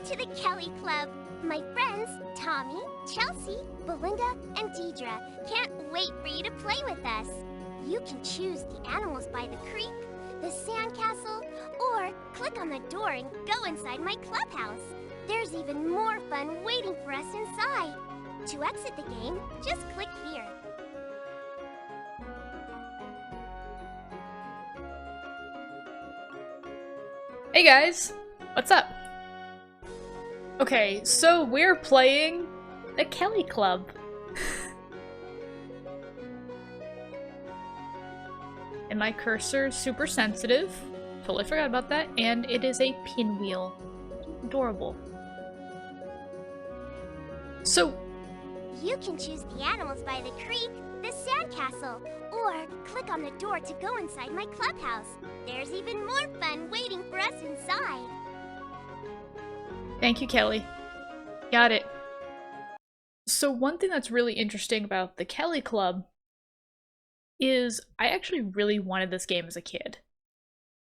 Welcome to the Kelly Club. My friends, Tommy, Chelsea, Belinda, and Deidre can't wait for you to play with us. You can choose the animals by the creek, the sandcastle, or click on the door and go inside my clubhouse. There's even more fun waiting for us inside. To exit the game, just click here. Hey guys, what's up? Okay, so we're playing the Kelly Club. And my cursor is super sensitive. Totally forgot about that. And it is a pinwheel. Adorable. So, you can choose the animals by the creek, the sandcastle, or click on the door to go inside my clubhouse. There's even more fun waiting for us inside. Thank you, Kelly. Got it. So one thing that's really interesting about the Kelly Club is I actually really wanted this game as a kid.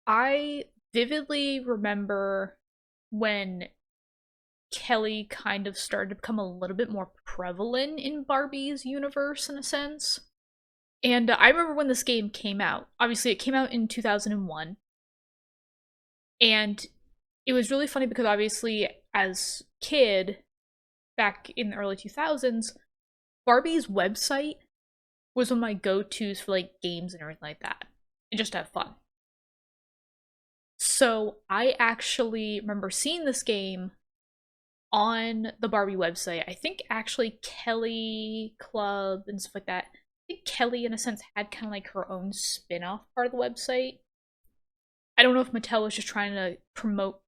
I vividly remember when Kelly kind of started to become a little bit more prevalent in Barbie's universe, in a sense. And I remember when this game came out. Obviously, it came out in 2001. And it was really funny because obviously, as a kid, back in the early 2000s, Barbie's website was one of my go-tos for like games and everything like that. And just to have fun. So I actually remember seeing this game on the Barbie website. I think actually Kelly Club and stuff like that. I think Kelly, in a sense, had kind of like her own spin-off part of the website. I don't know if Mattel was just trying to promote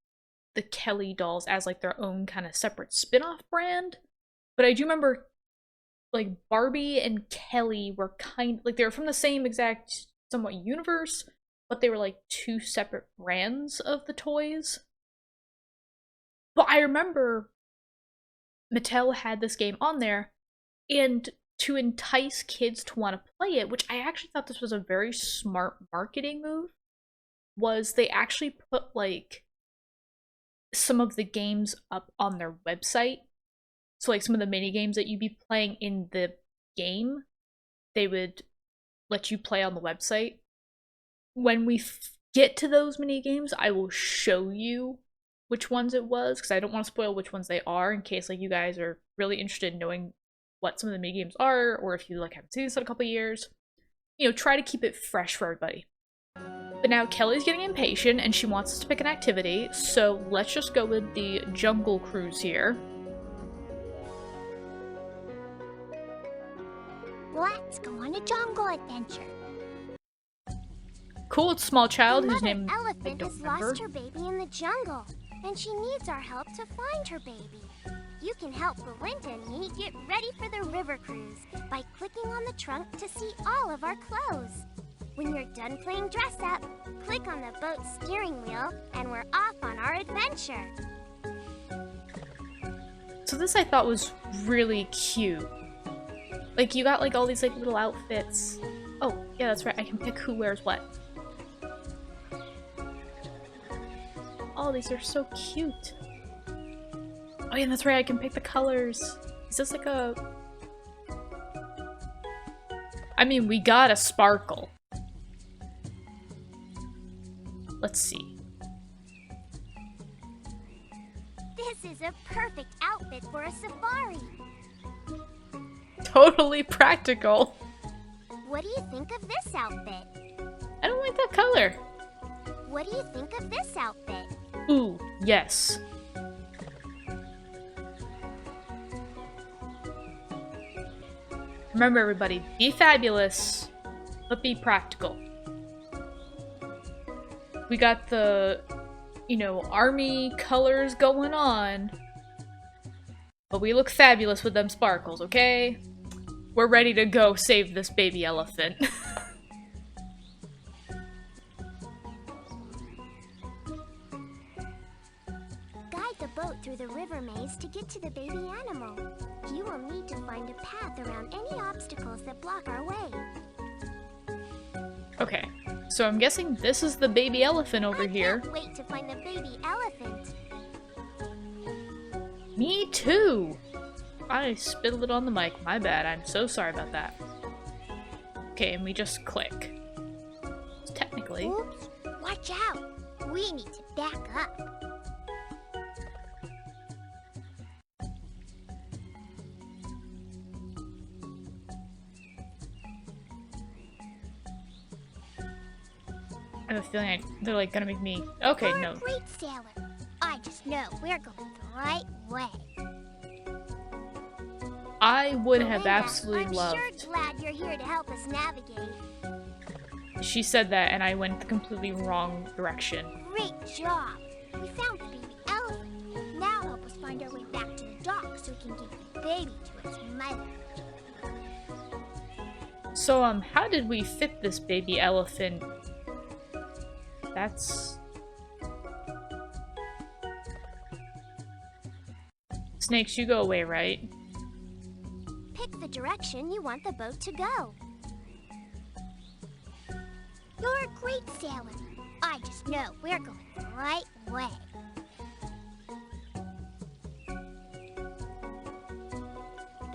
the Kelly dolls as like their own kind of separate spin-off brand. But I do remember like Barbie and Kelly were they were from the same exact somewhat universe, but they were like two separate brands of the toys. But I remember Mattel had this game on there, and to entice kids to want to play it, which I actually thought this was a very smart marketing move, was they actually put like some of the games up on their website. So like some of the mini games that you'd be playing in the game, they would let you play on the website. When we get to those mini games, I will show you which ones it was, because I don't want to spoil which ones they are in case like you guys are really interested in knowing what some of the mini games are, or if you like haven't seen this in a couple of years. You know, try to keep it fresh for everybody. But now Kelly's getting impatient and she wants us to pick an activity, so let's just go with the jungle cruise here. Let's go on a jungle adventure. Cool, it's a small child whose Mother name elephant I has don't remember. lost her baby in the jungle, and she needs our help to find her baby. You can help Belinda and me get ready for the river cruise by clicking on the trunk to see all of our clothes. When you're done playing dress up, click on the boat's steering wheel, and we're off on our adventure. So this I thought was really cute. Like you got like all these like little outfits. Oh, yeah, that's right. I can pick who wears what. Oh, these are so cute. Oh yeah, that's right, I can pick the colors. Is this like a... I mean, we got a sparkle. Let's see. This is a perfect outfit for a safari. Totally practical. What do you think of this outfit? I don't like that color. What do you think of this outfit? Ooh, yes. Remember everybody, be fabulous, but be practical. We got the, you know, army colors going on, but we look fabulous with them sparkles, okay? We're ready to go save this baby elephant. Guide the boat through the river maze to get to the baby animal. You will need to find a path around any obstacles that block our way. Okay, so I'm guessing this is the baby elephant over here. I can't wait to find the baby elephant. Me too! I spilled it on the mic. My bad. I'm so sorry about that. Okay, and we just click. Technically. Oops! Watch out! We need to back up. I have a feeling they're like gonna make me. Okay, You're no. a great sailor. I just know we're going the right way. I would have Belinda, absolutely I'm loved. sure glad you're here to help us navigate. She said that, and I went the completely wrong direction. Great job. We found the baby elephant. Now help us find our way back to the dock so we can give the baby to its mother. So, how did we fit this baby elephant? That's... Snakes, you go away, right? Pick the direction you want the boat to go. You're a great sailor. I just know we're going the right way.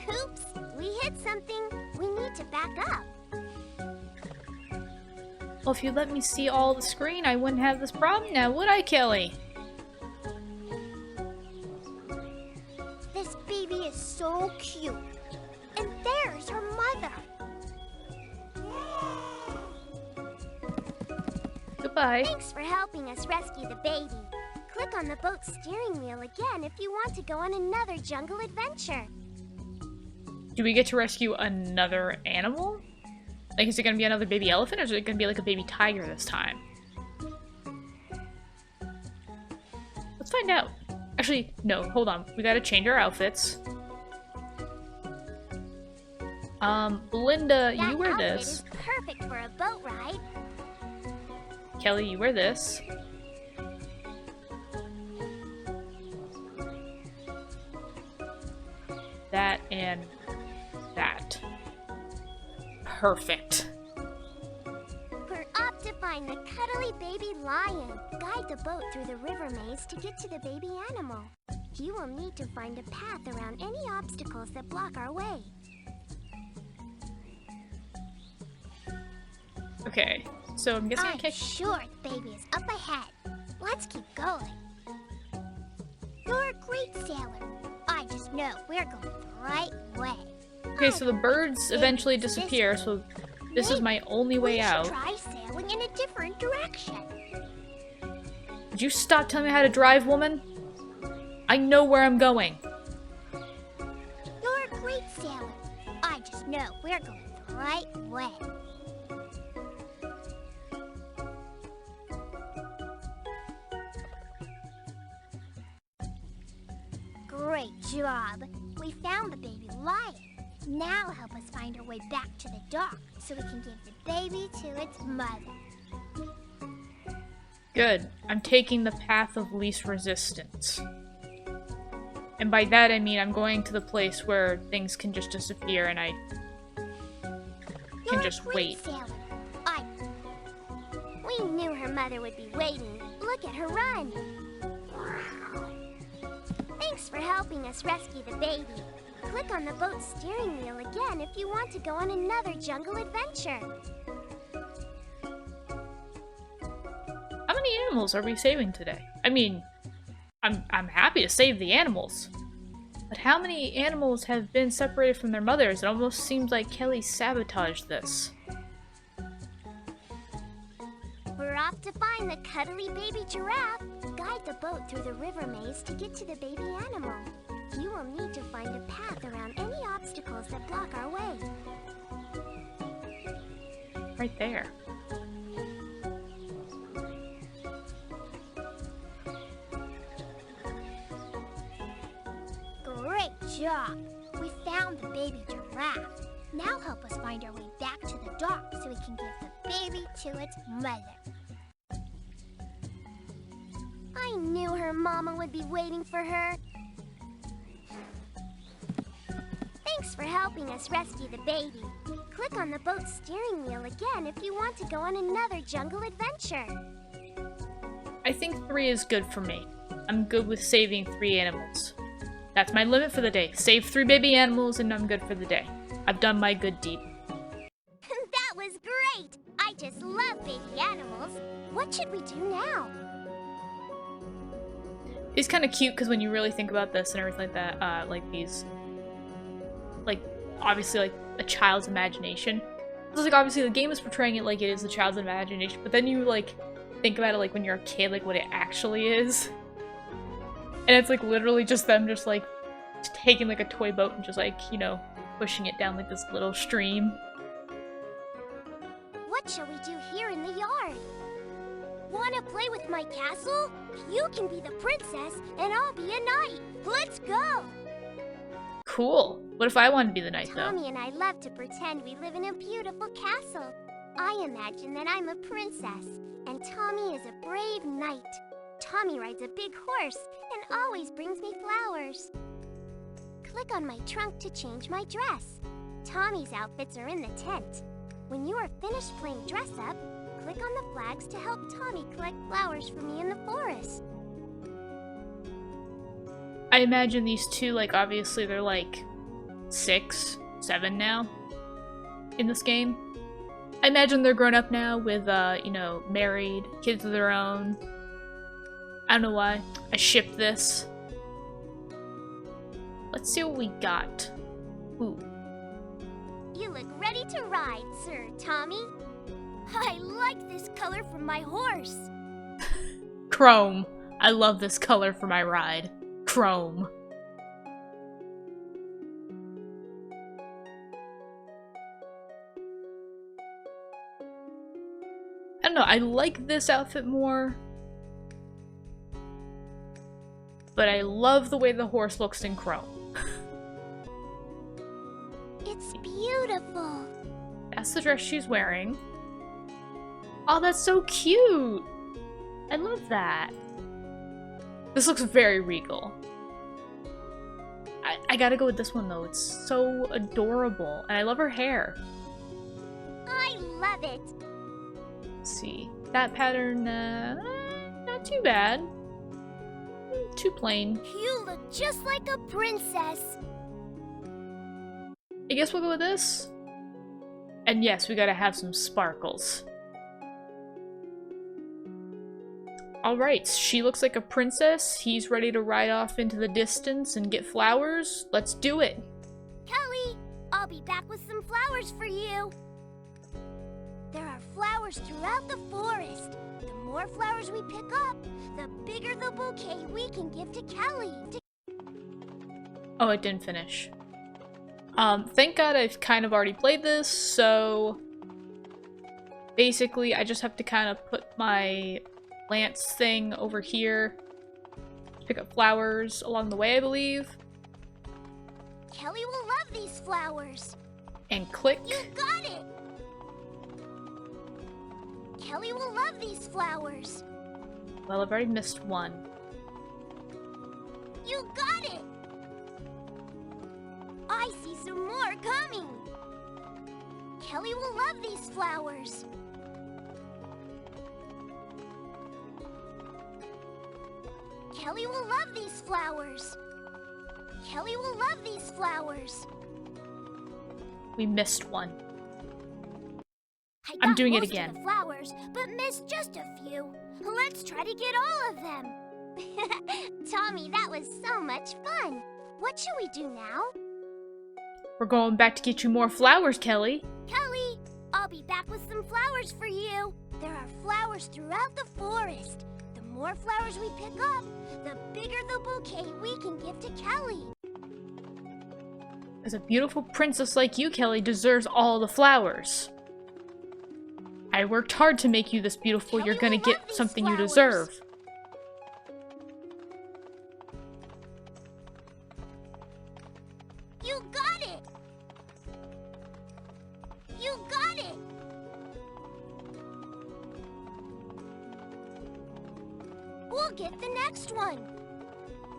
Oops, we hit something. We need to back up. Well, if you let me see all the screen, I wouldn't have this problem now, would I, Kelly? This baby is so cute. And there's her mother. Goodbye. Thanks for helping us rescue the baby. Click on the boat's steering wheel again if you want to go on another jungle adventure. Do we get to rescue another animal? Like, is it gonna be another baby elephant, or is it gonna be like a baby tiger this time? Let's find out. Actually, no, hold on. We gotta change our outfits. Belinda, you wear this. That outfit is perfect for a boat ride. Kelly, you wear this. That and that. Perfect. We're off to find the cuddly baby lion. Guide the boat through the river maze to get to the baby animal. You will need to find a path around any obstacles that block our way. Okay, so I'm guessing I I'm can't. sure the baby is up ahead. Let's keep going. You're a great sailor. I just know we're going the right way. Okay, so the birds eventually disappear, so this is my only way out. Try sailing in a different direction. Would you stop telling me how to drive, woman? I know where I'm going. You're a great sailor. I just know we're going the right way. Great job. We found the baby lion. Now help us find our way back to the dock so we can give the baby to its mother. Good. I'm taking the path of least resistance. And by that I mean I'm going to the place where things can just disappear and I can just wait. Sailor. We knew her mother would be waiting. Look at her run. Thanks for helping us rescue the baby. Click on the boat's steering wheel again if you want to go on another jungle adventure. How many animals are we saving today? I mean, I'm happy to save the animals. But how many animals have been separated from their mothers? It almost seems like Kelly sabotaged this. We're off to find the cuddly baby giraffe. Guide the boat through the river maze to get to the baby animal. You will need to find a path around any obstacles that block our way. Right there. Great job! We found the baby giraffe. Now help us find our way back to the dock so we can give the baby to its mother. I knew her mama would be waiting for her. Thanks for helping us rescue the baby. Click on the boat's steering wheel again if you want to go on another jungle adventure. I think 3 is good for me. I'm good with saving 3 animals. That's my limit for the day. Save 3 baby animals and I'm good for the day. I've done my good deed. That was great! I just love baby animals. What should we do now? It's kind of cute because when you really think about this and everything like that, like these, like, obviously like a child's imagination. It's like obviously the game is portraying it like it is the child's imagination, but then you like think about it like when you're a kid, like what it actually is. And it's like literally just them just like taking like a toy boat and just like, you know, pushing it down like this little stream. What shall we do here in the yard? Wanna play with my castle? You can be the princess and I'll be a knight. Let's go! Cool. What if I wanted to be the knight though? Tommy and I love to pretend we live in a beautiful castle. I imagine that I'm a princess and Tommy is a brave knight. Tommy rides a big horse and always brings me flowers. Click on my trunk to change my dress. Tommy's outfits are in the tent. When you are finished playing dress up, click on the flags to help Tommy collect flowers for me in the forest. I imagine these two, like, obviously they're like 6, 7 now in this game. I imagine they're grown up now with, you know, married, kids of their own. I don't know why. I ship this. Let's see what we got. Ooh. You look ready to ride, Sir Tommy. I like this color for my horse. Chrome. I love this color for my ride. Chrome. I don't know, I like this outfit more. But I love the way the horse looks in chrome. It's beautiful. That's the dress she's wearing. Oh, that's so cute! I love that. This looks very regal. I gotta go with this one though. It's so adorable. And I love her hair. I love it. Let's see. That pattern, not too bad. Too plain. You look just like a princess. I guess we'll go with this. And yes, we gotta have some sparkles. Alright, she looks like a princess. He's ready to ride off into the distance and get flowers. Let's do it. Kelly, I'll be back with some flowers for you. There are flowers throughout the forest. The more flowers we pick up, the bigger the bouquet we can give to Kelly. Oh, it didn't finish. Thank God I've kind of already played this, so basically I just have to kind of put my lance thing over here, pick up flowers along the way, I believe. Kelly will love these flowers. And click. You got it! Kelly will love these flowers. Well, I've already missed one. You got it! I see some more coming. Kelly will love these flowers. Kelly will love these flowers. Kelly will love these flowers. We missed one. I I'm got doing it most again. of the flowers, but missed just a few. Let's try to get all of them. Tommy, that was so much fun. What should we do now? We're going back to get you more flowers, Kelly. Kelly, I'll be back with some flowers for you. There are flowers throughout the forest. The more flowers we pick up, the bigger the bouquet we can give to Kelly. As a beautiful princess like you, Kelly, deserves all the flowers. I worked hard to make you this beautiful. Kelly You're gonna will get love these something you flowers. deserve. You got it! You got it! We'll get the next one.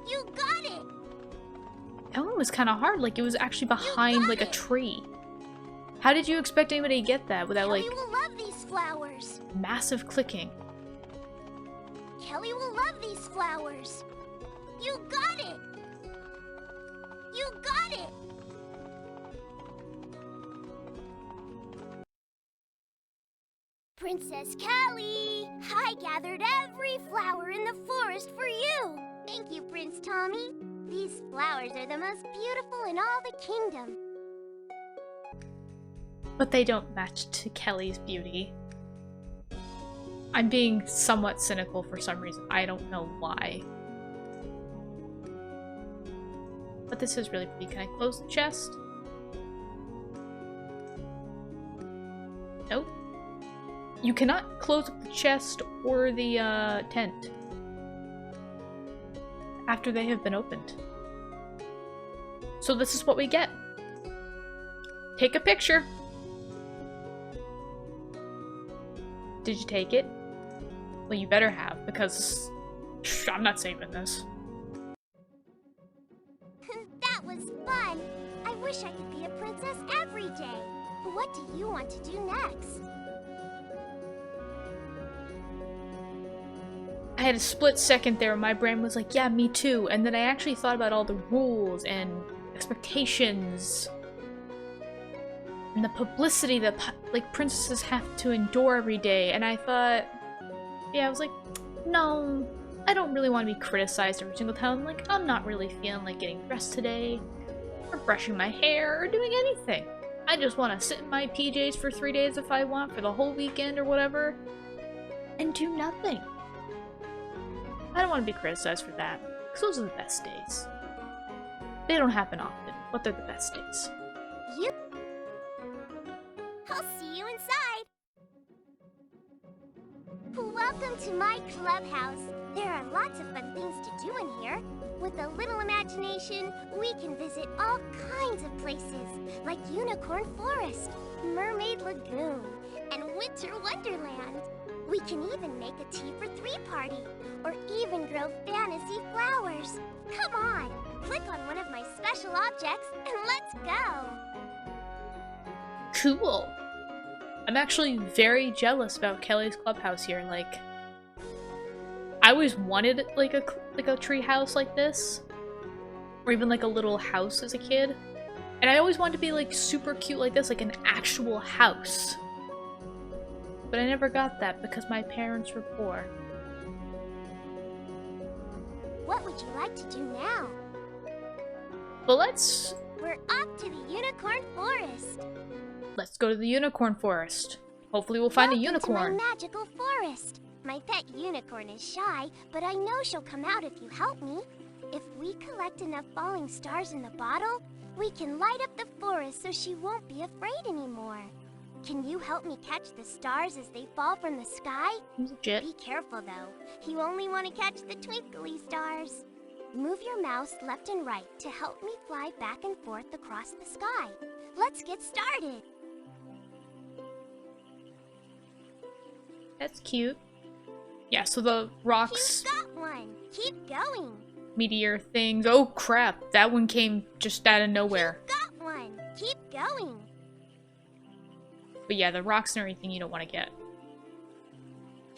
You got it! That one was kind of hard. Like, it was actually behind, got like, a it. tree. How did you expect anybody to get that without, Kelly like, will love these flowers. massive clicking? Kelly will love these flowers. You got it! You got it! Princess Kelly! I gathered every flower in the forest for you! Thank you, Prince Tommy. These flowers are the most beautiful in all the kingdom. But they don't match to Kelly's beauty. I'm being somewhat cynical for some reason. I don't know why. But this is really pretty. Can I close the chest? Nope. You cannot close up the chest or the tent after they have been opened. So this is what we get. Take a picture. Did you take it? Well, you better have, because I'm not saving this. That was fun. I wish I could be a princess every day. What do you want to do next? I had a split second there. My brain was like, yeah, me too. And then I actually thought about all the rules and expectations and the publicity that like princesses have to endure every day. And I thought, yeah, I was like, no, I don't really want to be criticized every single time. Like, I'm not really feeling like getting dressed today or brushing my hair or doing anything. I just want to sit in my PJs for 3 days if I want, for the whole weekend or whatever, and do nothing. I don't want to be criticized for that, because those are the best days. They don't happen often, but they're the best days. I'll see you inside. Welcome to my clubhouse. There are lots of fun things to do in here. With a little imagination, we can visit all kinds of places, like Unicorn Forest, Mermaid Lagoon, and Winter Wonderland. We can even make a tea for 3 party, or even grow fantasy flowers. Come on, click on one of my special objects and let's go. Cool. I'm actually very jealous about Kelly's clubhouse here. Like, I always wanted like a tree house like this, or even like a little house as a kid. And I always wanted to be like super cute like this, like an actual house. But I never got that because my parents were poor. What would you like to do now? Well, We're off to the Unicorn Forest. let's go to the Unicorn Forest. Hopefully we'll find a unicorn. To my magical forest. My pet unicorn is shy, but I know she'll come out if you help me. If we collect enough falling stars in the bottle, we can light up the forest so she won't be afraid anymore. Can you help me catch the stars as they fall from the sky? Legit. Be careful though. You only want to catch the twinkly stars. Move your mouse left and right to help me fly back and forth across the sky. Let's get started. That's cute. Yeah, so the rocks, You got one. Keep going. meteor things. Oh crap, that one came just out of nowhere. You got one. Keep going. But yeah, the rocks and everything you don't want to get.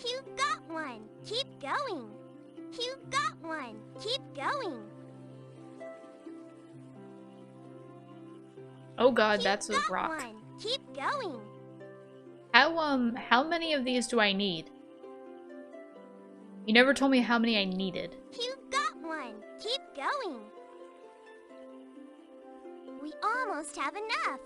You got one. Keep going. You got one. Keep going. Oh god, You that's a got rock. one. Keep going. How many of these do I need? You never told me how many I needed. You got one. Keep going. We almost have enough.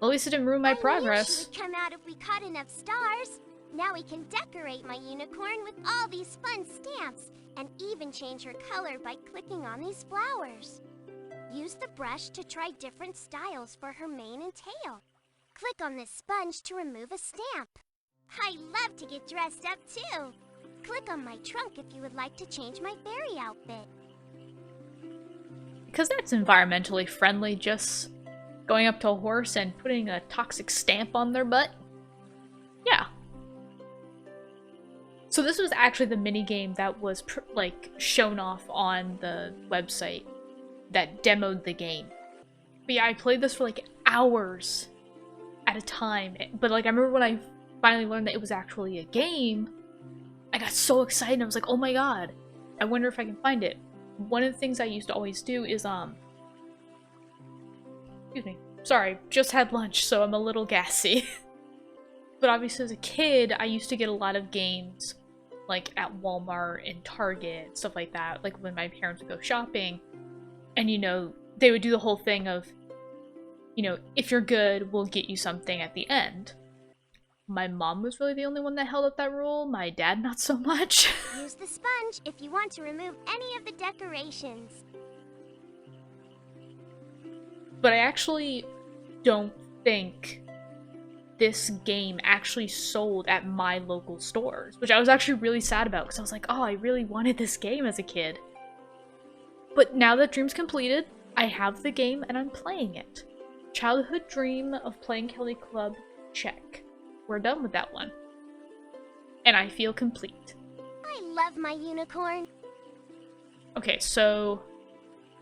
Well, at least it didn't ruin my I knew progress. she would come out if we caught enough stars. Now we can decorate my unicorn with all these fun stamps and even change her color by clicking on these flowers. Use the brush to try different styles for her mane and tail. Click on this sponge to remove a stamp. I love to get dressed up too. Click on my trunk if you would like to change my fairy outfit. Because that's environmentally friendly, just going up to a horse and putting a toxic stamp on their butt. Yeah. So this was actually the minigame that was like shown off on the website that demoed the game. But yeah, I played this for like hours at a time. But like I remember when I finally learned that it was actually a game, I got so excited. I was like, oh my god, I wonder if I can find it. one of the things I used to always do is, excuse me, sorry, just had lunch, so I'm a little gassy. But obviously as a kid, I used to get a lot of games, like at Walmart and Target, stuff like that, like when my parents would go shopping, and you know, they would do the whole thing of, you know, if you're good, we'll get you something at the end. My mom was really the only one that held up that rule, my dad not so much. Use the sponge if you want to remove any of the decorations. But I actually don't think this game actually sold at my local stores, which I was actually really sad about because I was like, oh, I really wanted this game as a kid. But now that dream's completed, I have the game and I'm playing it. Childhood dream of playing Kelly Club, check. We're done with that one. And I feel complete. I love my unicorn. Okay, so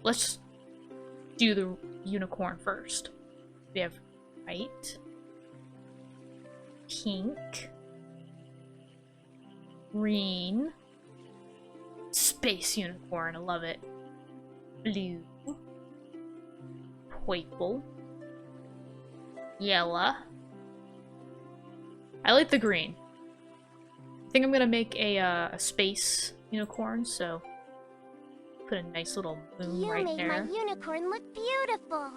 let's do the unicorn first. We have white, pink, green, space unicorn, I love it, blue, purple, yellow. I like the green. I think I'm gonna make a space unicorn, so put a nice little moon right there. You made my unicorn look beautiful.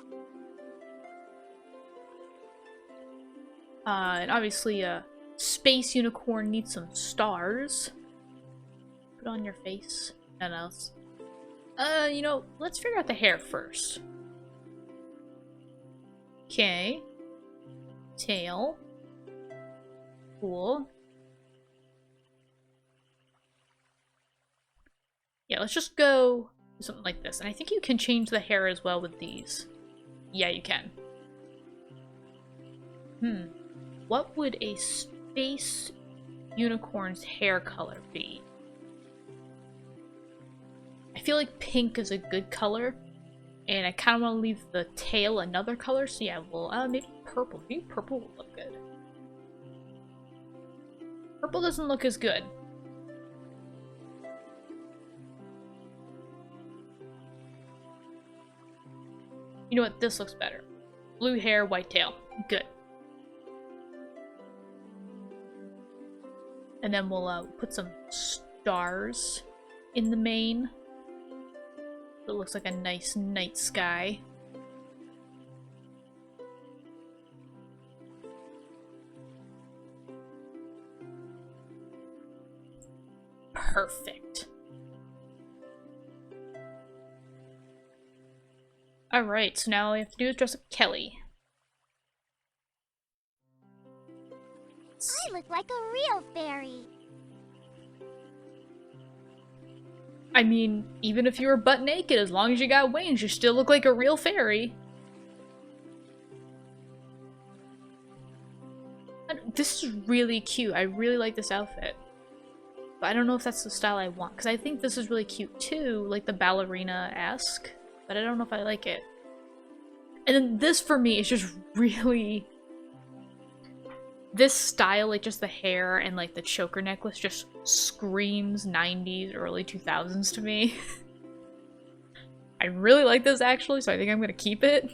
And obviously a space unicorn needs some stars. Put on your face. Nothing else. You know, let's figure out the hair first. Okay. Tail. Cool. Yeah, let's just go something like this. And I think you can change the hair as well with these. Yeah, you can. What would a space unicorn's hair color be? I feel like pink is a good color, and I kind of want to leave the tail another color, so yeah, well, maybe purple. Maybe purple will look good. Purple doesn't look as good. You know what? This looks better. Blue hair, white tail. Good. And then we'll put some stars in the mane. So it looks like a nice night sky. Perfect. Alright, so now all we have to do is dress up Kelly. I look like a real fairy. I mean, even if you were butt naked, as long as you got wings, you still look like a real fairy. This is really cute. I really like this outfit. But I don't know if that's the style I want, because I think this is really cute too, like the ballerina-esque. But I don't know if I like it. And then this, for me, is just really... This style, like just the hair and like the choker necklace, just screams 90s, early 2000s to me. I really like this actually, so I think I'm gonna keep it.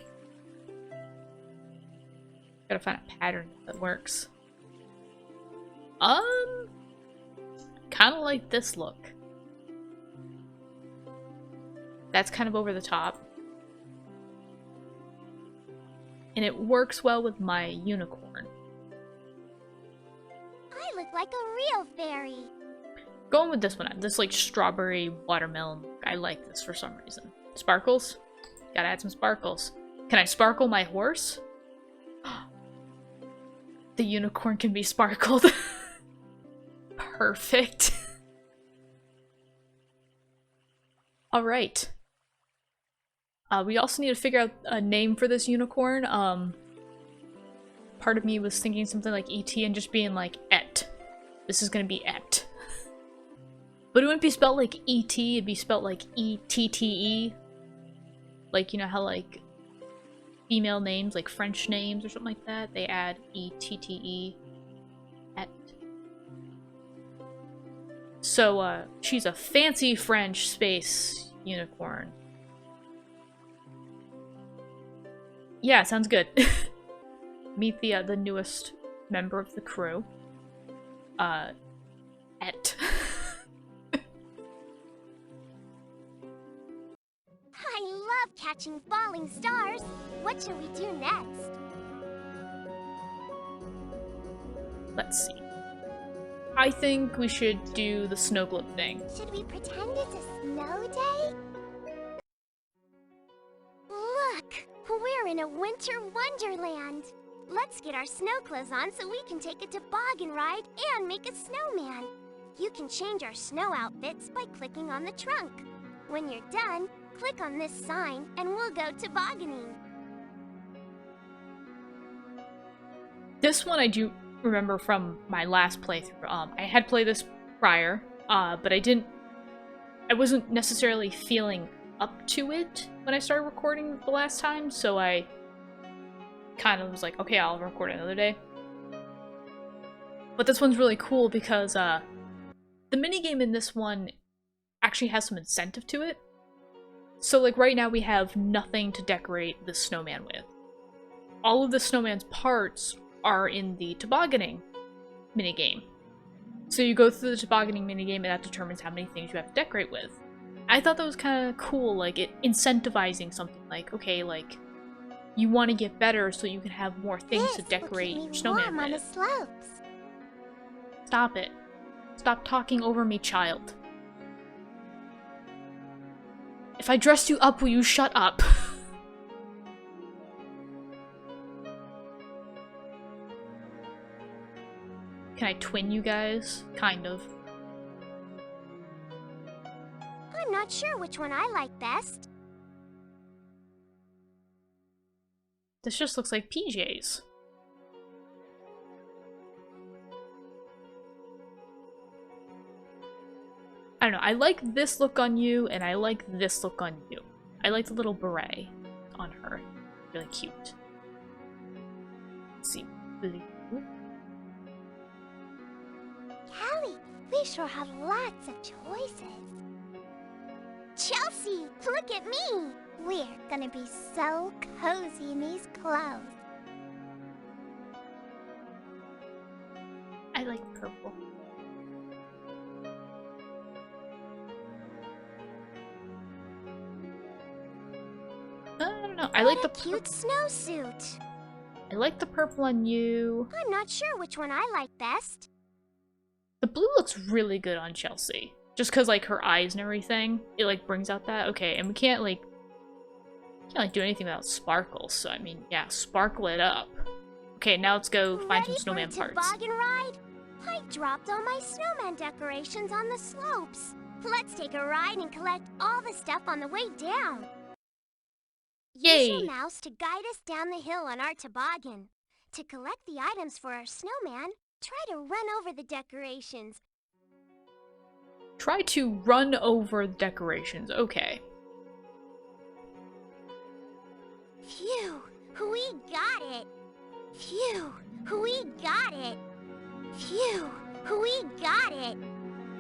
Gotta find a pattern that works. Kinda like this look. That's kind of over the top. And it works well with my unicorn. I look like a real fairy. Going with this one, this like strawberry watermelon look. I like this for some reason. Sparkles? Gotta add some sparkles. Can I sparkle my horse? The unicorn can be sparkled. Perfect. Alright. We also need to figure out a name for this unicorn. Part of me was thinking something like E.T. and just being like, Et. This is gonna be Et. But it wouldn't be spelled like E.T., it'd be spelled like E-T-T-E. Like, you know how like female names, like French names or something like that, they add E-T-T-E. Et. So, she's a fancy French space unicorn. Yeah, sounds good. Meet the newest member of the crew. Et. I love catching falling stars. What shall we do next? Let's see. I think we should do the snow globe thing. Should we pretend it's a snow day? Look! We're in a winter wonderland. Let's get our snow clothes on so we can take a toboggan ride and make a snowman. You can change our snow outfits by clicking on the trunk. When you're done, click on this sign and we'll go tobogganing. This one I do remember from my last playthrough. I had played this prior, but I wasn't necessarily feeling up to it when I started recording the last time, so I kind of was like, okay, I'll record another day. But this one's really cool because the minigame in this one actually has some incentive to it. So like right now we have nothing to decorate the snowman with. All of the snowman's parts are in the tobogganing minigame. So you go through the tobogganing minigame and that determines how many things you have to decorate with. I thought that was kind of cool, like it incentivizing something like, okay, like you want to get better so you can have more things to decorate your snowman with. On the slopes. Stop it. Stop talking over me, child. If I dressed you up, will you shut up? Can I twin you guys? Kind of. I'm not sure which one I like best. This just looks like PJs. I don't know, I like this look on you, and I like this look on you. I like the little beret on her. Really cute. Let's see. Blue. Callie, we sure have lots of choices. Chelsea, look at me! We're gonna be so cozy in these clothes. I like purple. I don't know. I like the cute snowsuit. I like the purple on you. I'm not sure which one I like best. The blue looks really good on Chelsea. Just cause like her eyes and everything, it like brings out that. Okay, and we can't like do anything without sparkles. So I mean, yeah, sparkle it up. Okay, now let's go find some snowman parts. Toboggan ride? I dropped all my snowman decorations on the slopes. Let's take a ride and collect all the stuff on the way down. Yay! Use your mouse to guide us down the hill on our toboggan. To collect the items for our snowman, try to run over the decorations. Try to run over the decorations. Okay. Phew, we got it. Phew, we got it. Phew, we got it.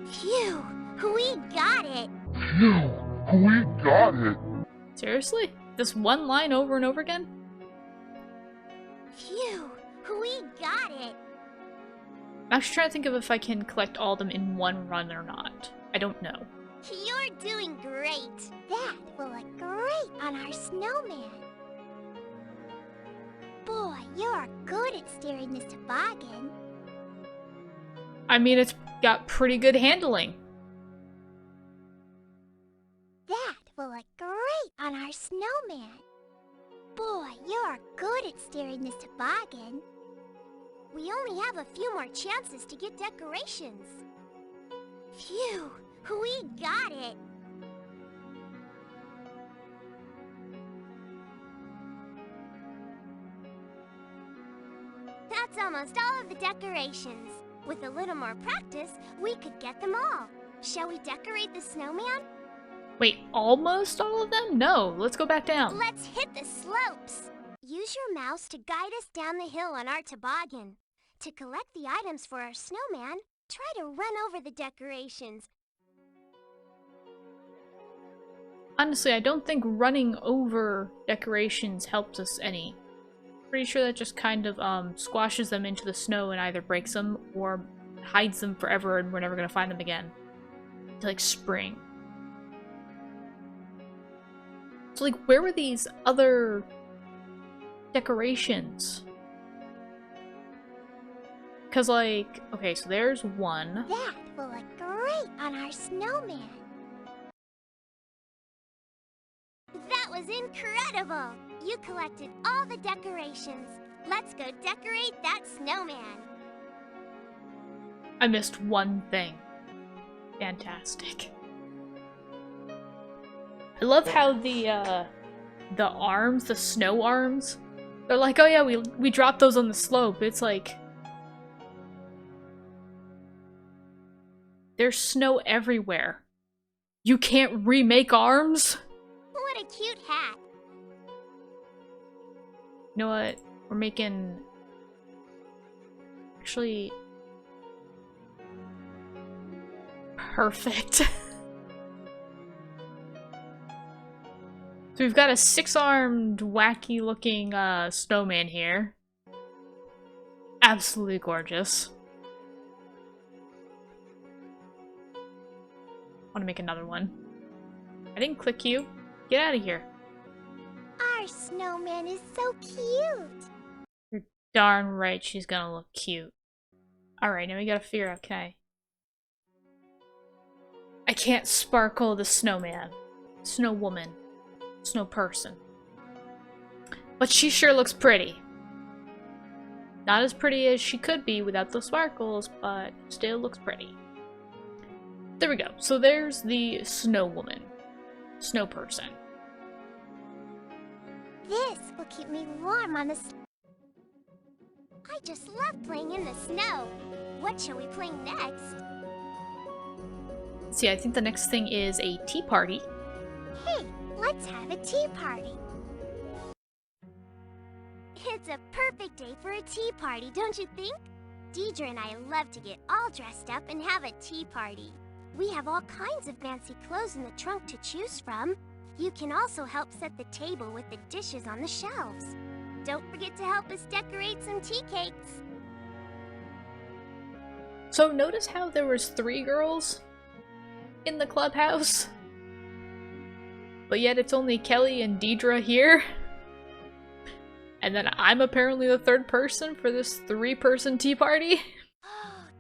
Phew, we got it. Phew, we got it. Seriously? This one line over and over again? Phew, we got it. I'm actually trying to think of if I can collect all of them in one run or not. I don't know. You're doing great. That will look great on our snowman. Boy, you're good at steering this toboggan. I mean, it's got pretty good handling. That will look great on our snowman. Boy, you're good at steering this toboggan. We only have a few more chances to get decorations. Phew, we got it. That's almost all of the decorations. With a little more practice, we could get them all. Shall we decorate the snowman? Wait, almost all of them? No, let's go back down. Let's hit the slopes. Use your mouse to guide us down the hill on our toboggan. To collect the items for our snowman, try to run over the decorations. Honestly, I don't think running over decorations helps us any. Pretty sure that just kind of squashes them into the snow and either breaks them or hides them forever and we're never gonna find them again. Until like spring. So like, where were these other decorations? Because like, okay, so there's one. That will look great on our snowman. That was incredible! You collected all the decorations. Let's go decorate that snowman. I missed one thing. Fantastic. I love how the arms, the snow arms, they're like, oh yeah, we dropped those on the slope. It's like, there's snow everywhere. You can't remake arms? What a cute hat. You know what? We're making... Actually... Perfect. So we've got a 6-armed, wacky-looking snowman here. Absolutely gorgeous. I want to make another one. I didn't click you. Get out of here. Our snowman is so cute. You're darn right she's gonna look cute. Alright, now we gotta figure out, okay. I can't sparkle the snowman. Snow woman. Snow person. But she sure looks pretty. Not as pretty as she could be without those sparkles, but still looks pretty. There we go. So there's the snow woman. Snow person. This will keep me warm on the I just love playing in the snow. What shall we play next? See, I think the next thing is a tea party. Hey, let's have a tea party. It's a perfect day for a tea party, don't you think? Deidre and I love to get all dressed up and have a tea party. We have all kinds of fancy clothes in the trunk to choose from. You can also help set the table with the dishes on the shelves. Don't forget to help us decorate some tea cakes. So notice how there was 3 girls in the clubhouse? But yet it's only Kelly and Deidre here? And then I'm apparently the 3rd person for this 3-person tea party?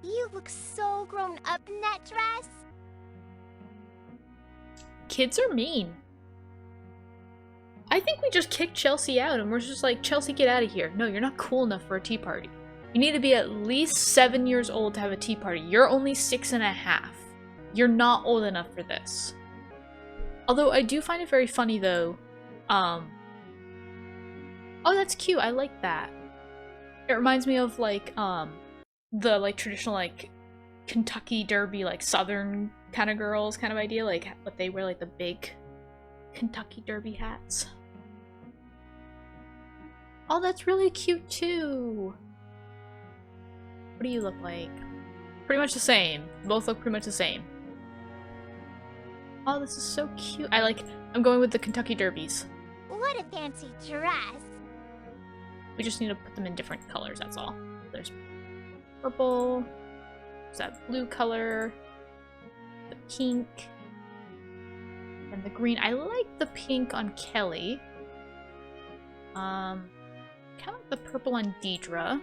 You look so grown up in that dress. Kids are mean. I think we just kicked Chelsea out and we're just like, Chelsea, get out of here. No, you're not cool enough for a tea party. You need to be at least 7 years old to have a tea party. You're only 6.5. You're not old enough for this. Although I do find it very funny though. Oh, that's cute. I like that. It reminds me of like the like traditional like Kentucky Derby, like Southern kind of girls kind of idea, like what they wear, like the big Kentucky Derby hats. Oh, that's really cute too. What do you look like? Pretty much the same. Both look pretty much the same. Oh, this is so cute. I'm going with the Kentucky Derbies. What a fancy dress. We just need to put them in different colors, that's all. There's purple, there's that blue color, the pink, and the green. I like the pink on Kelly. Kind of like the purple on Deidre.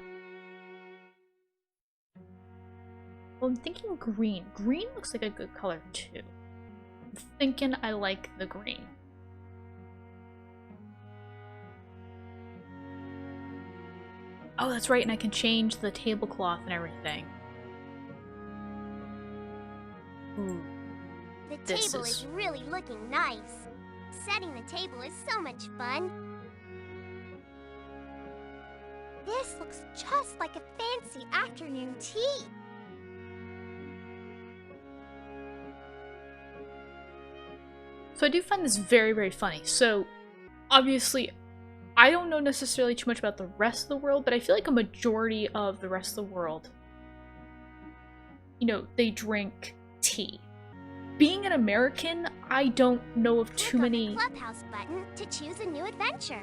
Well, I'm thinking green. Green looks like a good color too. I'm thinking I like the green. Oh, that's right, and I can change the tablecloth and everything. Ooh. The table is really looking nice. Setting the table is so much fun. This looks just like a fancy afternoon tea. So I do find this very, very funny. So, obviously, I don't know necessarily too much about the rest of the world, but I feel like a majority of the rest of the world, you know, they drink tea. being an American, I don't know of too Click on many... the Clubhouse button to choose a new adventure.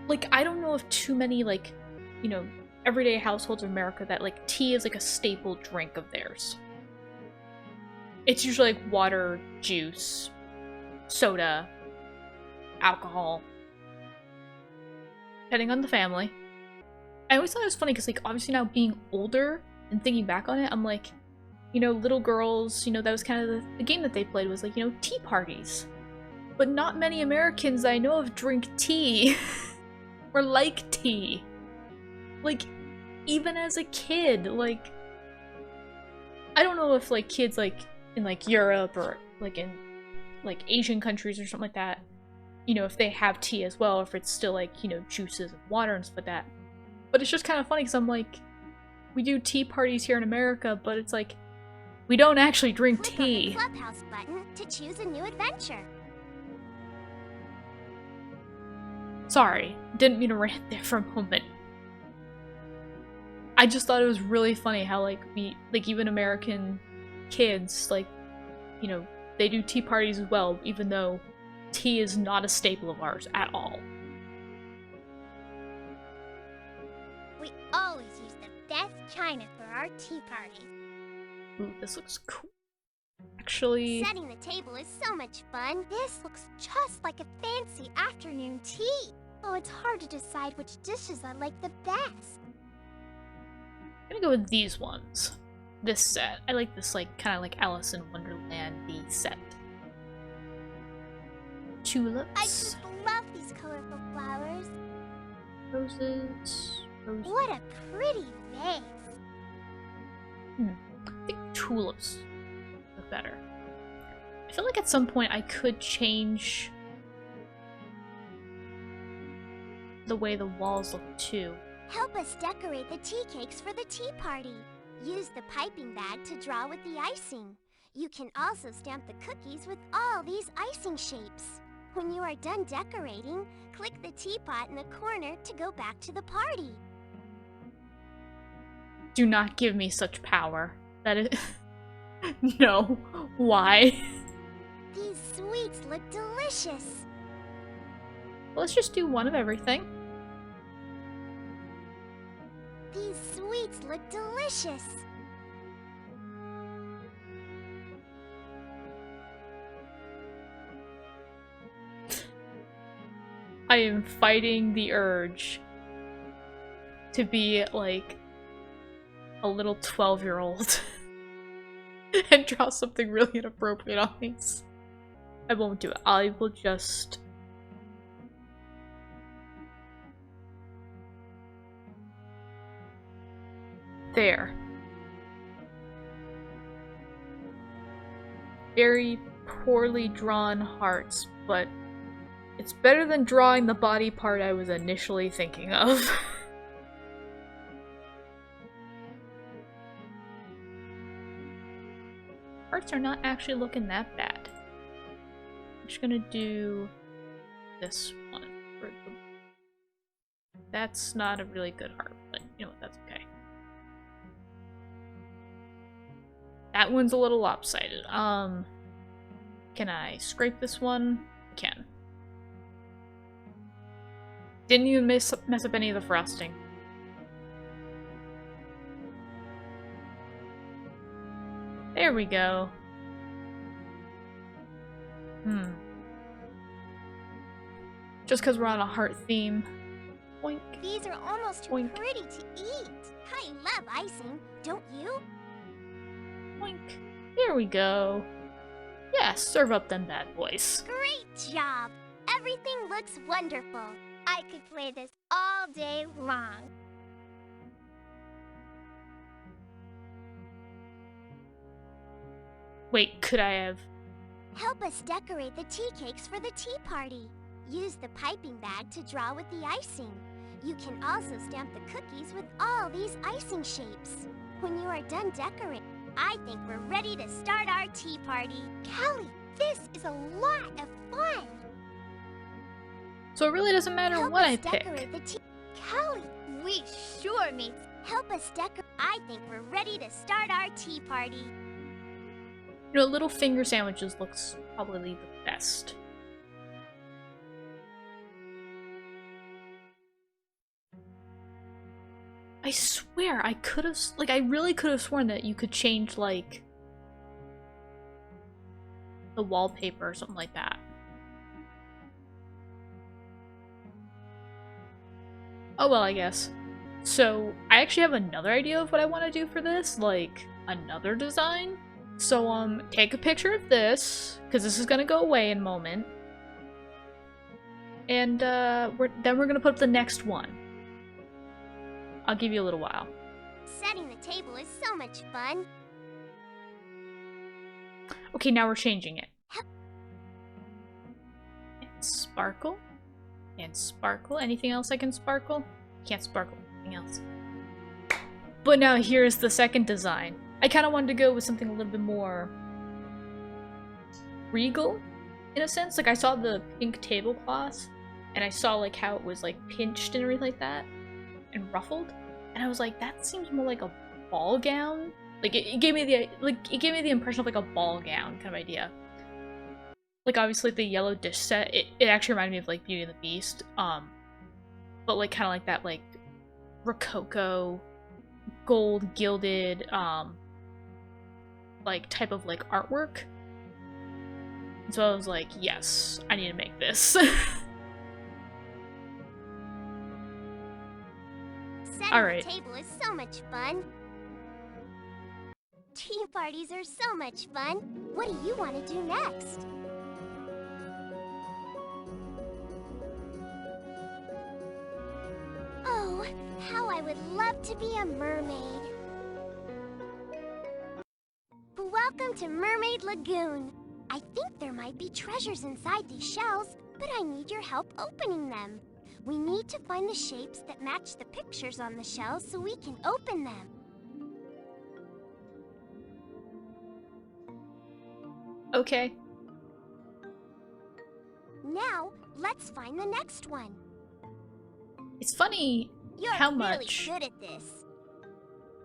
Like, I don't know of too many, like, you know, everyday households of America that, like, tea is, like, a staple drink of theirs. It's usually, like, water, juice, soda, alcohol, depending on the family. I always thought it was funny because, like, obviously now being older and thinking back on it, I'm like, you know, little girls, you know, that was kind of the game that they played was, like, you know, tea parties. But not many Americans I know of drink tea. Or like tea. Like, even as a kid, like, I don't know if, like, kids, like, in, like, Europe or, like, in, like, Asian countries or something like that, you know, if they have tea as well, or if it's still, like, you know, juices and water and stuff like that. But it's just kind of funny because I'm like, we do tea parties here in America, but it's like, we don't actually drink tea. Click on the Clubhouse button to choose a new adventure. Sorry, didn't mean to rant there for a moment. I just thought it was really funny how, like, we, like, even American kids, like, you know, they do tea parties as well, even though tea is not a staple of ours at all. We always use the best china for our tea parties. Ooh, this looks cool. Actually... Setting the table is so much fun. This looks just like a fancy afternoon tea. Oh, it's hard to decide which dishes I like the best. I'm gonna go with these ones. This set. I like this, like, kind of like Alice in Wonderland-y set. Tulips. I just love these colorful flowers. Roses. Roses. What a pretty vase. I think tulips look better. I feel like at some point I could change the way the walls look too. Help us decorate the tea cakes for the tea party. Use the piping bag to draw with the icing. You can also stamp the cookies with all these icing shapes. When you are done decorating, click the teapot in the corner to go back to the party. Do not give me such power. That is... No. Why? These sweets look delicious. Let's just do one of everything. These sweets look delicious. I am fighting the urge to be like a little 12-year-old and draw something really inappropriate on these. I won't do it. I will just... There. Very poorly drawn hearts, but it's better than drawing the body part I was initially thinking of. Hearts are not actually looking that bad. I'm just gonna do this one. That's not a really good heart, but you know what, that's okay. That one's a little lopsided. Can I scrape this one? I can. Didn't even mess up any of the frosting. There we go. Just because we're on a heart theme. Boink. These are almost too Boink. pretty to eat. I love icing, don't you? Boink. There we go. Yeah, serve up them bad boys. Great job! Everything looks wonderful. I could play this all day long. Wait, could I have... Help us decorate the tea cakes for the tea party. Use the piping bag to draw with the icing. You can also stamp the cookies with all these icing shapes. When you are done decorating, I think we're ready to start our tea party. Kelly, this is a lot of fun. So it really doesn't matter Help what us I pick. decorate the tea. Kelly, we sure made. Help us decorate. I think we're ready to start our tea party. You know, little finger sandwiches looks probably the best. I swear, I could have, like, I really could have sworn that you could change, like, the wallpaper or something like that. Oh well, I guess. So, I actually have another idea of what I want to do for this, like, another design. So, take a picture of this, because this is gonna go away in a moment. And, then we're gonna put up the next one. I'll give you a little while. Setting the table is so much fun. Okay, now we're changing it. And sparkle. And sparkle. Anything else I can sparkle? Can't sparkle anything else. But now here's the second design. I kind of wanted to go with something a little bit more regal, in a sense. Like, I saw the pink tablecloth, and I saw, like, how it was, like, pinched and everything like that, and ruffled. And I was like, that seems more like a ball gown. Like, it gave me the impression of, like, a ball gown kind of idea. Like, obviously, the yellow dish set, it actually reminded me of, like, Beauty and the Beast. But, like, kind of like that, like, Rococo, gold gilded, like, type of, like, artwork. And so I was like, yes, I need to make this. Setting Alright. the table is so much fun. Tea parties are so much fun. What do you want to do next? Oh, how I would love to be a mermaid. Welcome to Mermaid Lagoon. I think there might be treasures inside these shells, but I need your help opening them. We need to find the shapes that match the pictures on the shells so we can open them. Okay. Now, let's find the next one. It's funny You're how really much... good at this.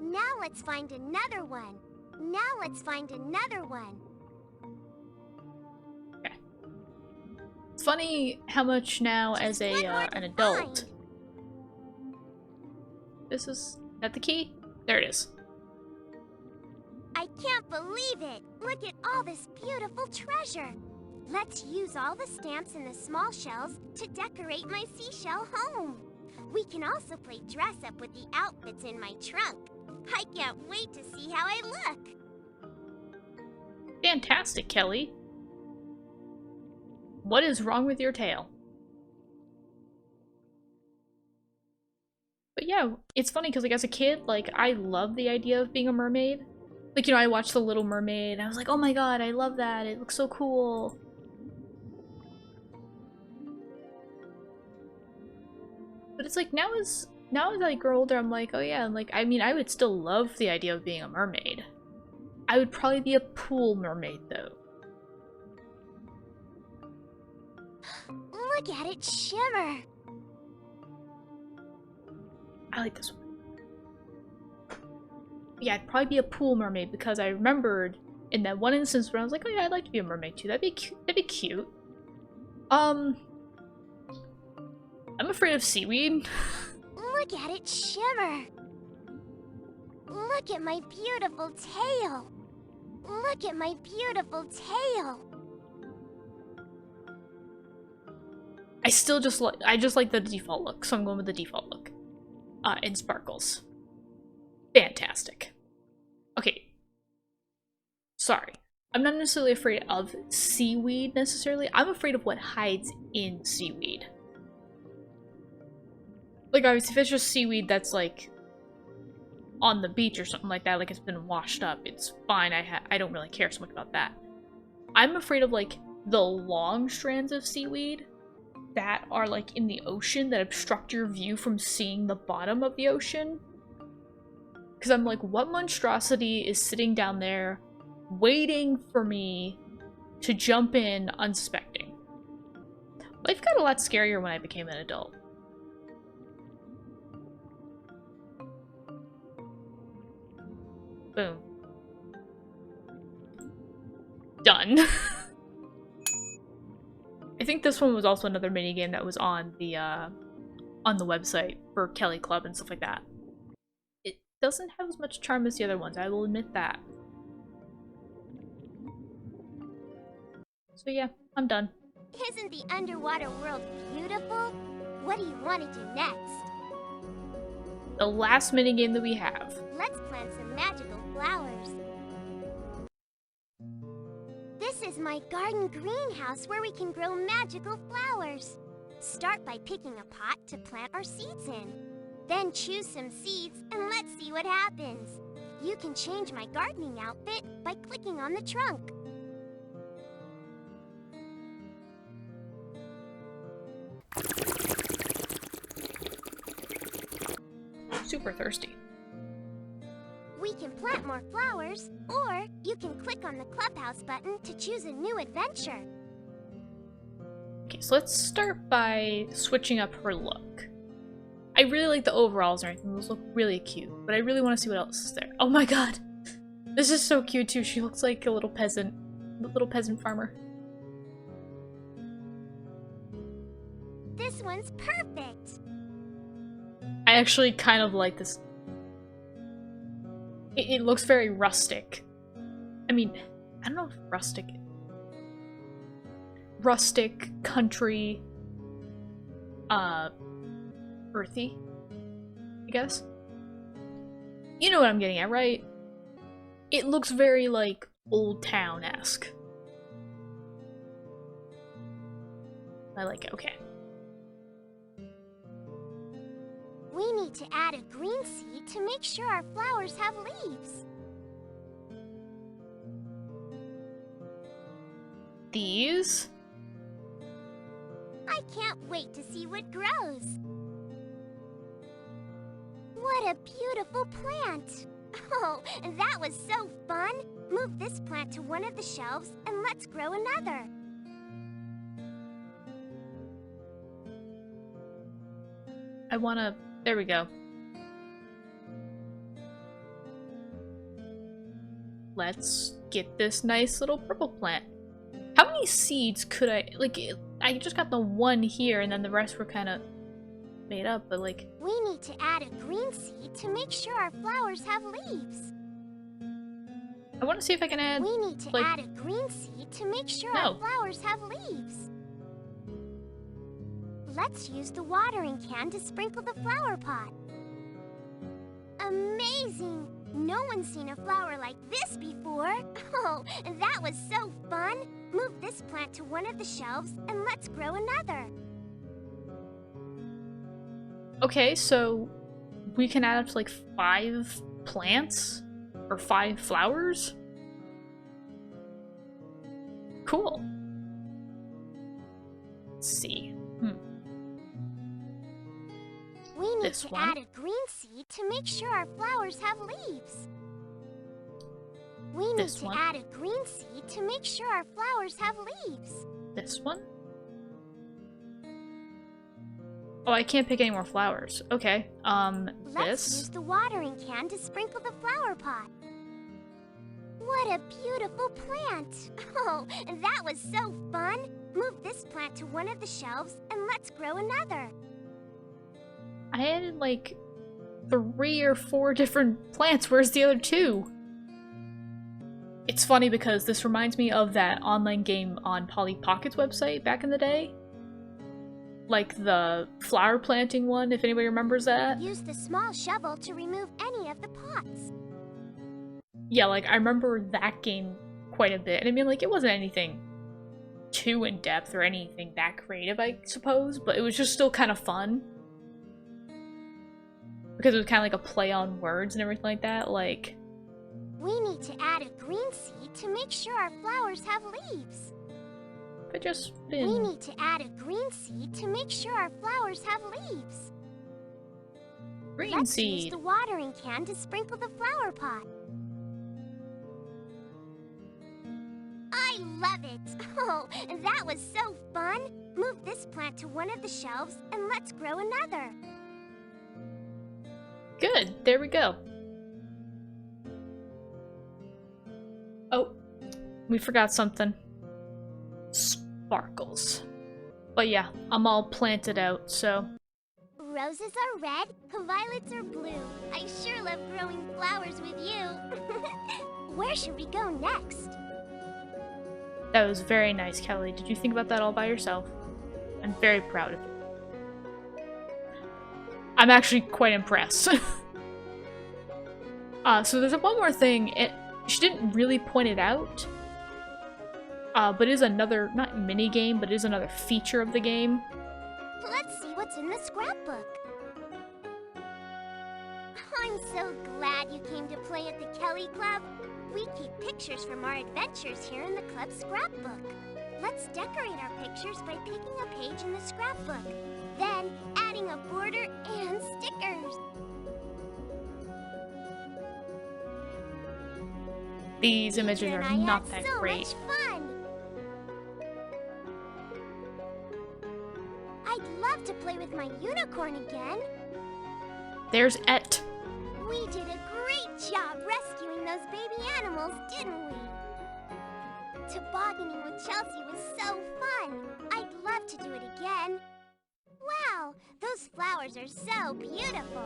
Now let's find another one. Now let's find another one. Okay. It's funny how much now as a an adult... This is that the key? There it is. I can't believe it! Look at all this beautiful treasure! Let's use all the stamps in the small shells to decorate my seashell home. We can also play dress up with the outfits in my trunk. I can't wait to see how I look! Fantastic, Kelly. What is wrong with your tail? But yeah, it's funny because, like, as a kid, like, I love the idea of being a mermaid. Like, you know, I watched The Little Mermaid, and I was like, oh my god, I love that, it looks so cool. But it's like, now as I grow older, I'm like, oh yeah, like, I mean, I would still love the idea of being a mermaid. I would probably be a pool mermaid, though. Look at it shimmer! I like this one. Yeah, I'd probably be a pool mermaid because I remembered in that one instance where I was like, oh yeah, I'd like to be a mermaid too. That'd be cute. I'm afraid of seaweed. Look at it shimmer! Look at my beautiful tail! Look at my beautiful tail! I just like the default look, so I'm going with the default look. In sparkles. Fantastic. Okay. Sorry. I'm not necessarily afraid of seaweed, necessarily. I'm afraid of what hides in seaweed. Like, obviously, if it's just seaweed that's, like, on the beach or something like that, like it's been washed up, it's fine. I don't really care so much about that. I'm afraid of, like, the long strands of seaweed that are, like, in the ocean that obstruct your view from seeing the bottom of the ocean. Because I'm like, what monstrosity is sitting down there waiting for me to jump in unsuspecting? Life got a lot scarier when I became an adult. Boom. done. I think this one was also another minigame that was on the website for Kelly Club and stuff like that. It doesn't have as much charm as the other ones, I will admit that. So yeah, I'm done. Isn't the underwater world beautiful? What do you want to do next? The last minigame that we have. Let's plant some magical flowers. This is my garden greenhouse where we can grow magical flowers. Start by picking a pot to plant our seeds in. Then choose some seeds and let's see what happens. You can change my gardening outfit by clicking on the trunk. Super thirsty. We can plant more flowers, or you can click on the clubhouse button to choose a new adventure. Okay, so let's start by switching up her look. I really like the overalls and everything. Those look really cute, but I really want to see what else is there. Oh my god! This is so cute too. She looks like a little peasant farmer. This one's perfect! I actually kind of like this. It looks very rustic. I mean, I don't know if rustic, country, earthy, I guess. You know what I'm getting at, right? It looks very, like, Old Town-esque. I like it, okay. We need to add a green seed to make sure our flowers have leaves. These? I can't wait to see what grows. What a beautiful plant! Oh, that was so fun! Move this plant to one of the shelves and let's grow another. I wanna... There we go. Let's get this nice little purple plant. How many seeds could I... Like, I just got the one here, and then the rest were kind of made up, but like... We need to add a green seed to make sure our flowers have leaves. I want to see if I can add... We need to like... add a green seed to make sure No. our flowers have leaves. Let's use the watering can to sprinkle the flower pot. Amazing! No one's seen a flower like this before. Oh, that was so fun! Move this plant to one of the shelves and let's grow another. Okay, so we can add up to like 5 plants? Or 5 flowers? Cool. Let's see. We need This to one. add a green seed to make sure our flowers have leaves. We need This to one. add a green seed to make sure our flowers have leaves. This one? Oh, I can't pick any more flowers. Okay, Let's this? use the watering can to sprinkle the flower pot. What a beautiful plant! Oh, that was so fun! Move this plant to one of the shelves and let's grow another. I added like 3 or 4 different plants. Where's the other 2? It's funny because this reminds me of that online game on Polly Pocket's website back in the day. Like the flower planting one, if anybody remembers that. Use the small shovel to remove any of the pots. Yeah, like I remember that game quite a bit. And I mean, like, it wasn't anything too in-depth or anything that creative, I suppose, but it was just still kind of fun. Because it was kind of like a play on words and everything like that, like... We need to add a green seed to make sure our flowers have leaves. But just We been... need to add a green seed to make sure our flowers have leaves. Green Let's use seed. the watering can to sprinkle the flower pot. I love it! Oh, that was so fun! Move this plant to one of the shelves and let's grow another. Good, there we go. Oh, we forgot something. Sparkles. But yeah, I'm all planted out, so... Roses are red, violets are blue. I sure love growing flowers with you. Where should we go next? That was very nice, Kelly. Did you think about that all by yourself? I'm very proud of you. I'm actually quite impressed. So there's one more thing. She didn't really point it out. But it is another, not mini game, but it is another feature of the game. Let's see what's in the scrapbook. I'm so glad you came to play at the Kelly Club. We keep pictures from our adventures here in the club scrapbook. Let's decorate our pictures by picking a page in the scrapbook, then adding a border and stickers. These images are not that great. So much fun. I'd love to play with my unicorn again. There's Et. We did a great job rescuing those baby animals, didn't we? Tobogganing with Chelsea was so fun. I'd love to do it again. Wow, those flowers are so beautiful.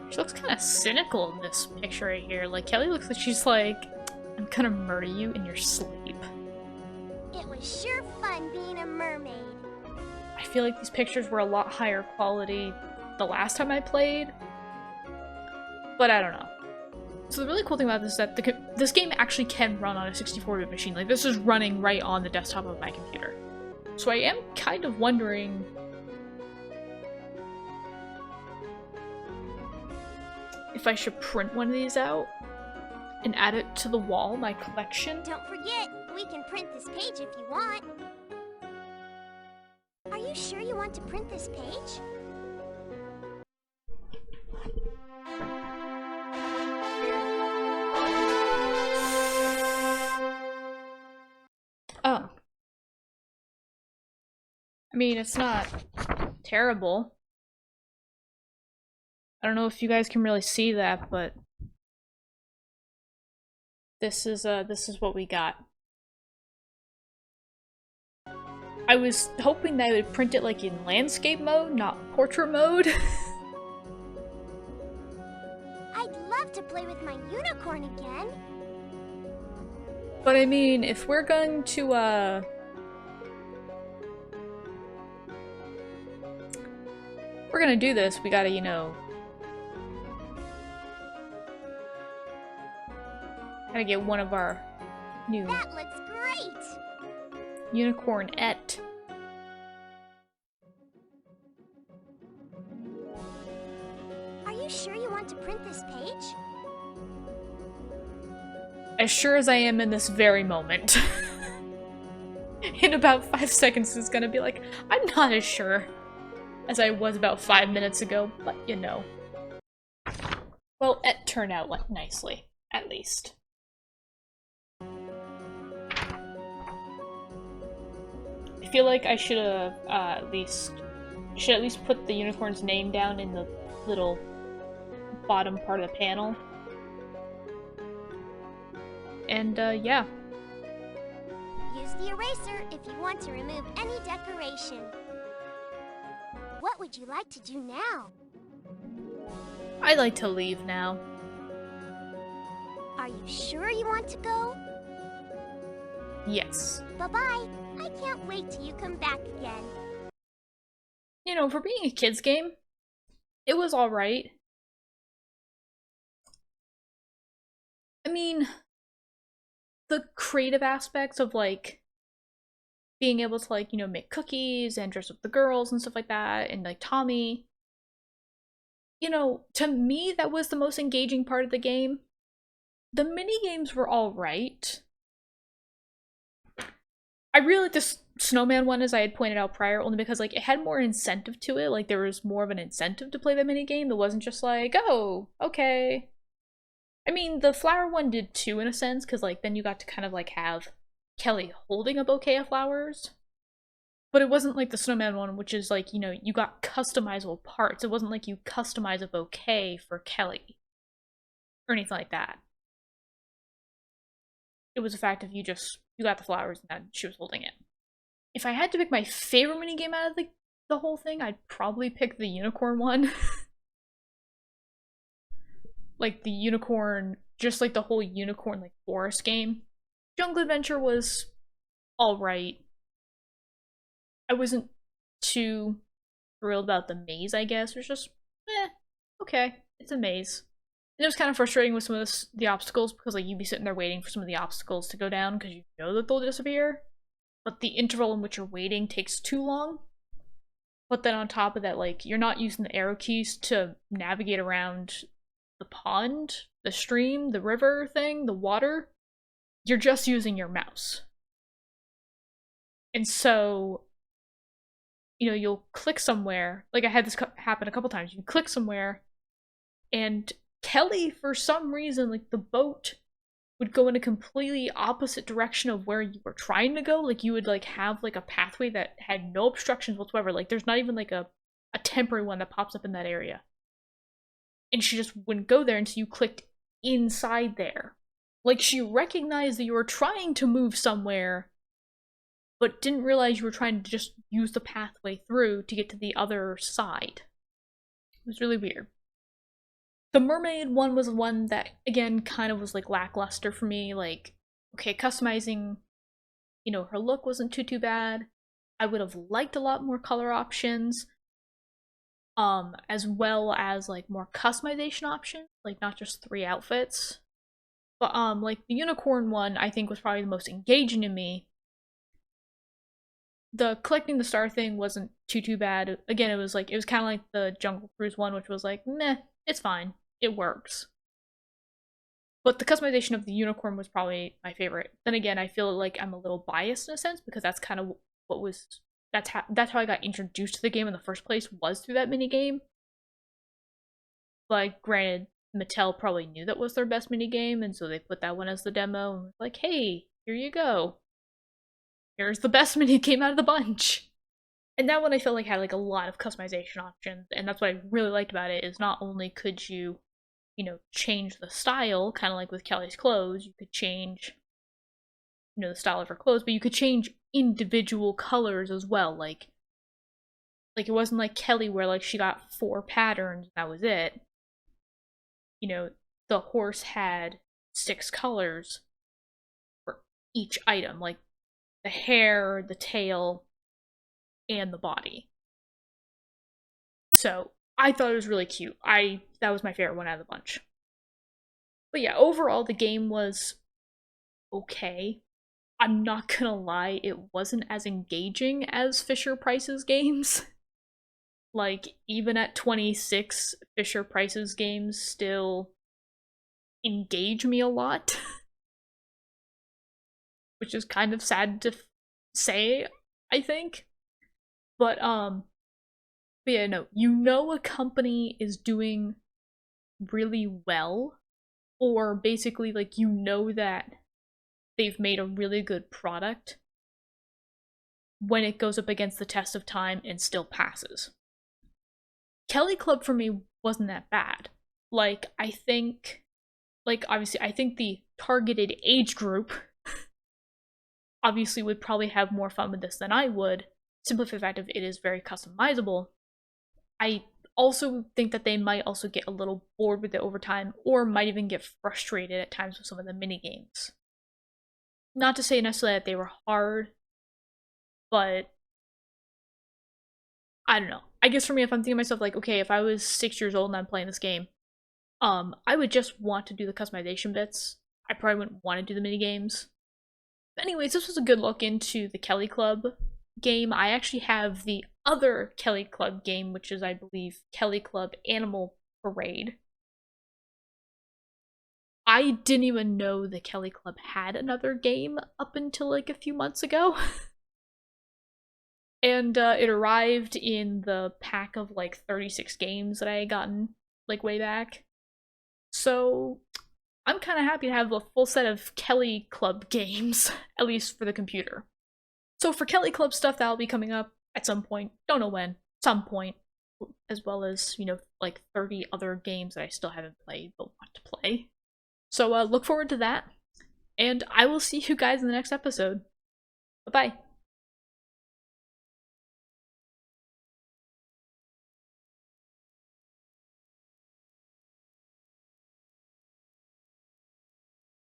She looks kind of cynical in this picture right here. Like, Kelly looks like she's like, I'm gonna murder you in your sleep. It was sure fun being a mermaid. I feel like these pictures were a lot higher quality the last time I played. But I don't know. So the really cool thing about this is that this game actually can run on a 64-bit machine. Like, this is running right on the desktop of my computer. So I am kind of wondering... if I should print one of these out and add it to the wall, my collection. Don't forget, we can print this page if you want. Are you sure you want to print this page? Oh. I mean, it's not terrible. I don't know if you guys can really see that, but this is what we got. I was hoping that I would print it like in landscape mode, not portrait mode. I'd love to play with my unicorn again. But I mean, if we're going to we're gonna do this, we gotta, you know, gotta get one of our new That looks great! unicorn et. Are you sure you want to print this page? As sure as I am in this very moment. In about 5 seconds it's gonna be like, I'm not as sure as I was about 5 minutes ago, but you know. Well, it turned out like nicely, at least. I feel like I should have at least put the unicorn's name down in the little bottom part of the panel. And yeah. Use the eraser if you want to remove any decoration. What would you like to do now? I'd like to leave now. Are you sure you want to go? Yes. Bye-bye. I can't wait till you come back again. You know, for being a kid's game, it was alright. I mean, the creative aspects of, like, being able to, like, you know, make cookies and dress up the girls and stuff like that, and, like, Tommy. You know, to me, that was the most engaging part of the game. The mini-games were alright. I really like this snowman one, as I had pointed out prior, only because, like, it had more incentive to it. Like, there was more of an incentive to play the minigame. It wasn't just like, oh, okay. I mean, the flower one did too, in a sense, because, like, then you got to kind of, like, have Kelly holding a bouquet of flowers. But it wasn't like the snowman one, which is, like, you know, you got customizable parts. It wasn't like you customize a bouquet for Kelly. Or anything like that. It was a fact of you got the flowers and then she was holding it. If I had to pick my favorite minigame out of the whole thing, I'd probably pick the unicorn one. Like the unicorn, just like the whole unicorn like forest game. Jungle Adventure was alright. I wasn't too thrilled about the maze, I guess. It was just, okay, it's a maze. And it was kind of frustrating with some of the obstacles because like you'd be sitting there waiting for some of the obstacles to go down because you know that they'll disappear. But the interval in which you're waiting takes too long. But then on top of that, like, you're not using the arrow keys to navigate around the pond, the stream, the river thing, the water. You're just using your mouse. And so, you know, you'll click somewhere. Like, I had this happen a couple times. You click somewhere, and Kelly, for some reason, like, the boat would go in a completely opposite direction of where you were trying to go. Like, you would, like, have, like, a pathway that had no obstructions whatsoever. Like, there's not even, like, a temporary one that pops up in that area. And she just wouldn't go there until you clicked inside there. Like, she recognized that you were trying to move somewhere, but didn't realize you were trying to just use the pathway through to get to the other side. It was really weird. The mermaid one was one that, again, kind of was, like, lackluster for me. Like, okay, customizing, you know, her look wasn't too bad. I would have liked a lot more color options, as well as, like, more customization options, like, not just 3 outfits. But, like, the unicorn one, I think, was probably the most engaging to me. The collecting the star thing wasn't too bad. Again, it was kind of like the Jungle Cruise one, which was like, meh, it's fine. It works. But the customization of the unicorn was probably my favorite. Then again, I feel like I'm a little biased in a sense because that's kind of what was, that's how I got introduced to the game in the first place, was through that minigame. But granted, Mattel probably knew that was their best minigame, and so they put that one as the demo and was like, hey, here you go. Here's the best minigame out of the bunch. And that one I felt like had like a lot of customization options, and that's what I really liked about it, is not only could you, you know, change the style, kind of like with Kelly's clothes, you could change, you know, the style of her clothes, but you could change individual colors as well. Like it wasn't like Kelly where like she got 4 patterns and that was it. You know, the horse had 6 colors for each item, like the hair, the tail, and the body. So I thought it was really cute. That was my favorite one out of the bunch. But yeah, overall the game was okay. I'm not gonna lie, it wasn't as engaging as Fisher-Price's games. Like, even at 26, Fisher-Price's games still engage me a lot. Which is kind of sad to say, I think. But yeah, no, you know a company is doing really well, or basically, like, you know that they've made a really good product when it goes up against the test of time and still passes. Kelly Club for me wasn't that bad. Like, I think, like, obviously, I think the targeted age group obviously would probably have more fun with this than I would, simply for the fact of it is very customizable. I also think that they might also get a little bored with it over time, or might even get frustrated at times with some of the minigames. Not to say necessarily that they were hard, but I don't know. I guess for me, if I'm thinking to myself, like, okay, if I was 6 years old and I'm playing this game, I would just want to do the customization bits. I probably wouldn't want to do the minigames. But anyways, this was a good look into the Kelly Club game. I actually have the other Kelly Club game, which is, I believe, Kelly Club Animal Parade. I didn't even know the Kelly Club had another game up until like a few months ago. And it arrived in the pack of like 36 games that I had gotten like way back. So I'm kind of happy to have a full set of Kelly Club games, at least for the computer. So for Kelly Club stuff, that'll be coming up at some point. Don't know when. Some point. As well as, you know, like 30 other games that I still haven't played but want to play. So look forward to that. And I will see you guys in the next episode. Bye-bye.